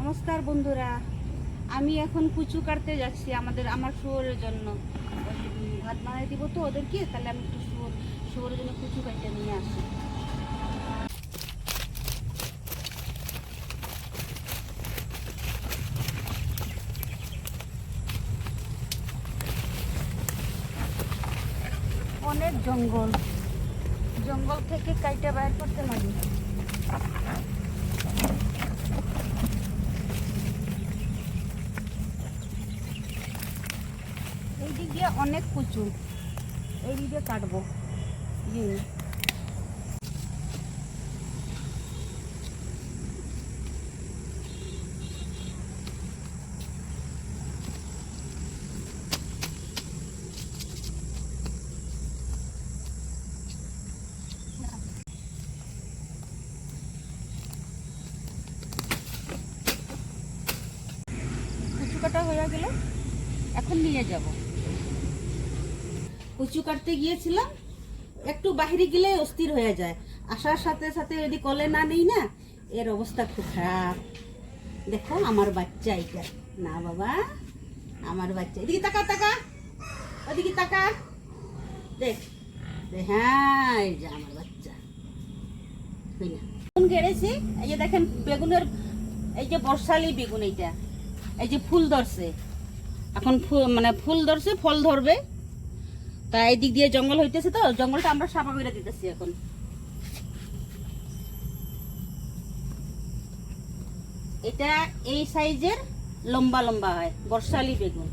নমস্কার বন্ধুরা, আমি এখন কুচু কাটতে যাচ্ছি আমার শুয়োরের জন্য। ভাত বানিয়ে দিব তো ওদেরকে, তাহলে আমি একটু শুয়োরের জন্য কুচু কাটতে নিয়ে আসি। অনেক জঙ্গল থেকে কাইটা বাইর করতে লাগে। এই দিক দিয়ে অনেক কুচু, এই দিক দিয়ে কাটবো। কুচু কাটা হয়ে গেল, এখন নিয়ে যাব। কুচু কাটতে গিয়েছিলাম, একটু বাহিরে গেলে অস্থির হয়ে যায়। আসার সাথে সাথে যদি কলে না নেই না, এর অবস্থা খুব খারাপ। দেখো আমার বাচ্চা, এটা না বাবা, আমার বাচ্চা। এদিকে তাকা তাকা, ওদিকে তাকা, দেখ। হ্যাঁ, এই যে আমার বাচ্চা। বেগুন কেড়েছি, এই যে দেখেন বেগুনের, এই যে বর্ষালি বেগুন, এইটা এই যে ফুল ধরছে, এখন ফুল ধরছে, ফল ধরবে। তা এই দিক দিয়ে জঙ্গল হইতেছে, তো জঙ্গলটা আমরা সাফা করে দিতেছি এখন। এটা এই সাইজের লম্বা লম্বা হয় বর্ষালি বেগুন।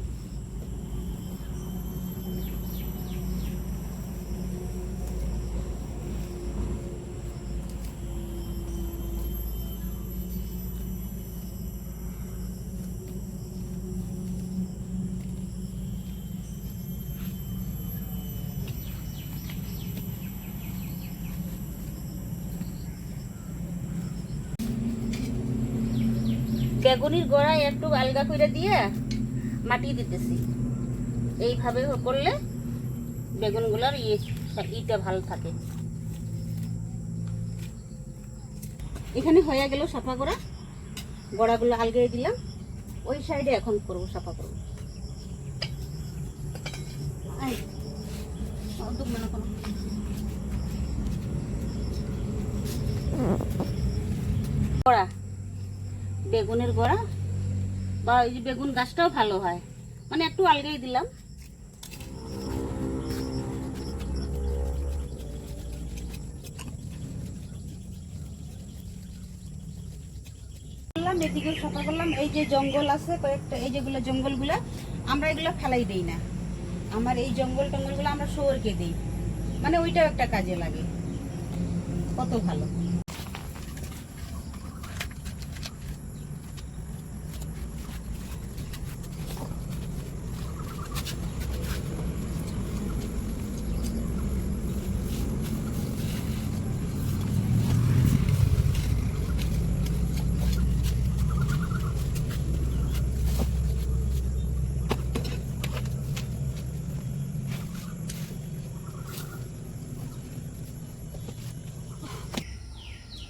বেগুনির গোড়ায় একটু আলগা করে দিয়ে মাটি দিতেছি। এইভাবে করলে বেগুনগুলোর ইটা ভালো থাকে। এখানে হয়ে গেল সাফা করা, গোড়াগুলো আলগিয়ে দিলাম। ওই সাইডে এখন করব, সাফা করব। গোড়া, বেগুনের গোড়া বা এই যে বেগুন গাছটাও ভালো হয়, মানে একটু আলগেই দিলাম। এদিকে সাফা করলাম। এই যে জঙ্গল আছে কয়েকটা, এই যেগুলো জঙ্গলগুলা আমরা এগুলো ফেলাই দেই না। আমার এই টঙ্গলগুলো আমরা শুয়োরকে দিই, মানে ওইটাও একটা কাজে লাগে, কত ভালো।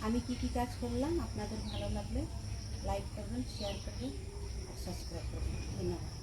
আমি কি কাজ করলাম আপনাদের ভালো লাগলে লাইক করবেন, শেয়ার করবেন আর সাবস্ক্রাইব করবেন। ধন্যবাদ।